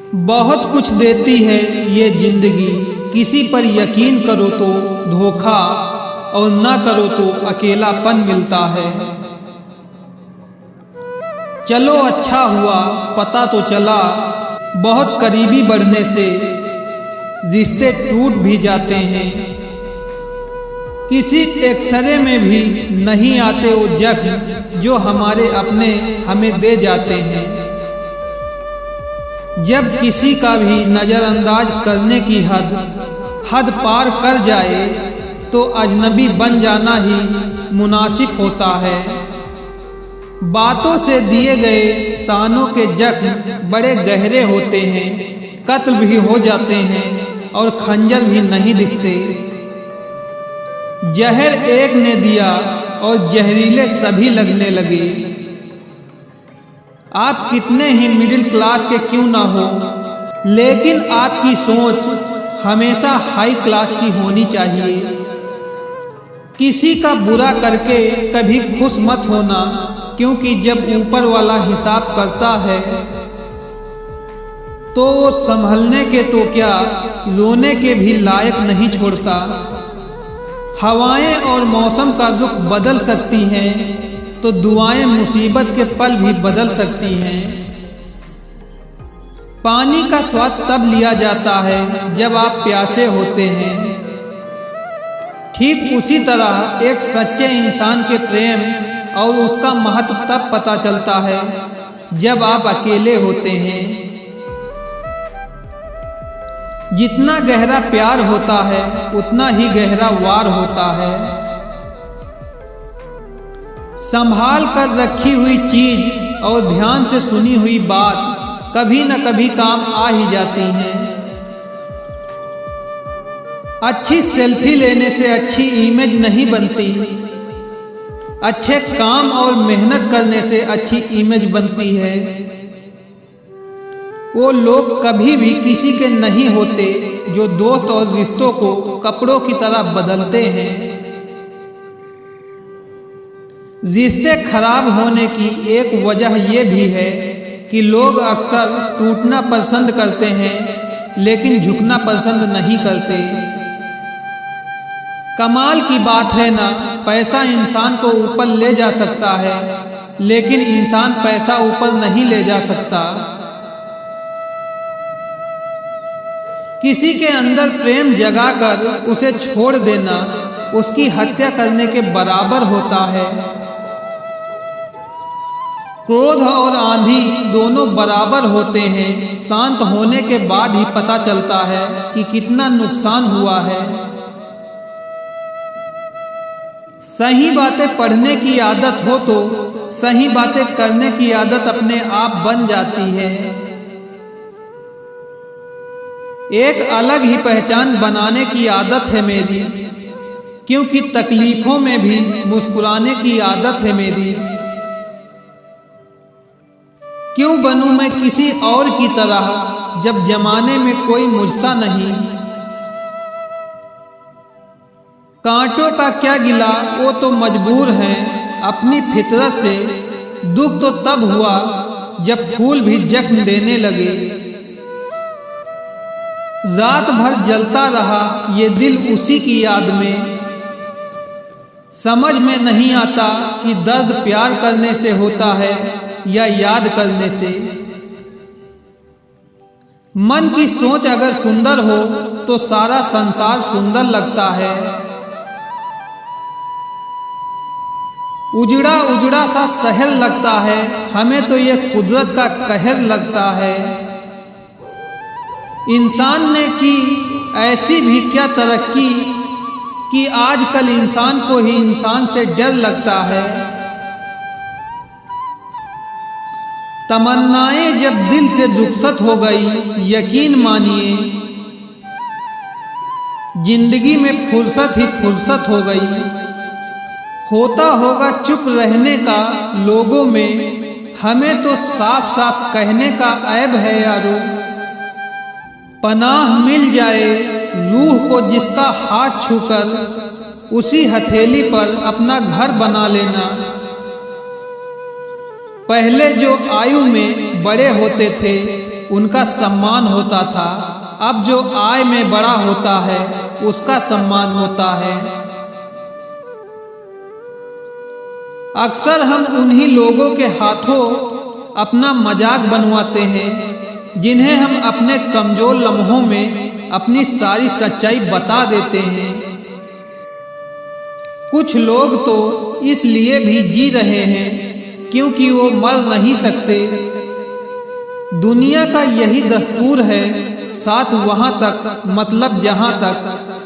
बहुत कुछ देती है ये जिंदगी, किसी पर यकीन करो तो धोखा और ना करो तो अकेलापन मिलता है। चलो अच्छा हुआ पता तो चला, बहुत करीबी बढ़ने से रिश्ते टूट भी जाते हैं। किसी एक्सरे में भी नहीं आते वो जख्म जो हमारे अपने हमें दे जाते हैं। जब किसी का भी नज़रअंदाज करने की हद पार कर जाए तो अजनबी बन जाना ही मुनासिब होता है। बातों से दिए गए तानों के जख्म बड़े गहरे होते हैं, कत्ल भी हो जाते हैं और खंजर भी नहीं दिखते। जहर एक ने दिया और जहरीले सभी लगने लगे। आप कितने ही मिडिल क्लास के क्यों ना हो, लेकिन आपकी सोच हमेशा हाई क्लास की होनी चाहिए। किसी का बुरा करके कभी खुश मत होना, क्योंकि जब ऊपर वाला हिसाब करता है तो वो संभलने के तो क्या रोने के भी लायक नहीं छोड़ता। हवाएं और मौसम का रुख बदल सकती हैं तो दुआएं मुसीबत के पल भी बदल सकती हैं। पानी का स्वाद तब लिया जाता है जब आप प्यासे होते हैं। ठीक उसी तरह एक सच्चे इंसान के प्रेम और उसका महत्व तब पता चलता है जब आप अकेले होते हैं। जितना गहरा प्यार होता है उतना ही गहरा वार होता है। संभाल कर रखी हुई चीज और ध्यान से सुनी हुई बात कभी न कभी काम आ ही जाती हैं। अच्छी सेल्फी लेने से अच्छी इमेज नहीं बनती, अच्छे काम और मेहनत करने से अच्छी इमेज बनती है। वो लोग कभी भी किसी के नहीं होते जो दोस्त और रिश्तों को कपड़ों की तरह बदलते हैं। रिश्ते खराब होने की एक वजह ये भी है कि लोग अक्सर टूटना पसंद करते हैं लेकिन झुकना पसंद नहीं करते। कमाल की बात है ना, पैसा इंसान को ऊपर ले जा सकता है लेकिन इंसान पैसा ऊपर नहीं ले जा सकता। किसी के अंदर प्रेम जगाकर उसे छोड़ देना उसकी हत्या करने के बराबर होता है। क्रोध और आंधी दोनों बराबर होते हैं, शांत होने के बाद ही पता चलता है कि कितना नुकसान हुआ है। सही बातें पढ़ने की आदत हो तो सही बातें करने की आदत अपने आप बन जाती है। एक अलग ही पहचान बनाने की आदत है मेरी, क्योंकि तकलीफों में भी मुस्कुराने की आदत है मेरी। क्यों बनूं मैं किसी और की तरह जब जमाने में कोई मुझसा नहीं। कांटों का क्या गिला, वो तो मजबूर हैं अपनी फितरत से। दुख तो तब हुआ जब फूल भी जख्म देने लगे। रात भर जलता रहा ये दिल उसी की याद में। समझ में नहीं आता कि दर्द प्यार करने से होता है या याद करने से। मन की सोच अगर सुंदर हो तो सारा संसार सुंदर लगता है। उजड़ा उजड़ा सा शहर लगता है, हमें तो ये कुदरत का कहर लगता है। इंसान ने की ऐसी भी क्या तरक्की कि आजकल इंसान को ही इंसान से डर लगता है। तमन्नाएं जब दिल से रुखसत हो गई, यकीन मानिए जिंदगी में फुर्सत ही फुर्सत हो गई। होता होगा चुप रहने का लोगों में, हमें तो साफ साफ कहने का ऐब है यारो। पनाह मिल जाए रूह को जिसका हाथ छूकर, उसी हथेली पर अपना घर बना लेना। पहले जो आयु में बड़े होते थे उनका सम्मान होता था। अब जो आय में बड़ा होता है उसका सम्मान होता है। अक्सर हम उन्हीं लोगों के हाथों अपना मजाक बनवाते हैं जिन्हें हम अपने कमजोर लम्हों में अपनी सारी सच्चाई बता देते हैं। कुछ लोग तो इसलिए भी जी रहे हैं क्योंकि वो मर नहीं सकते। दुनिया का यही दस्तूर है, साथ वहां तक मतलब जहां तक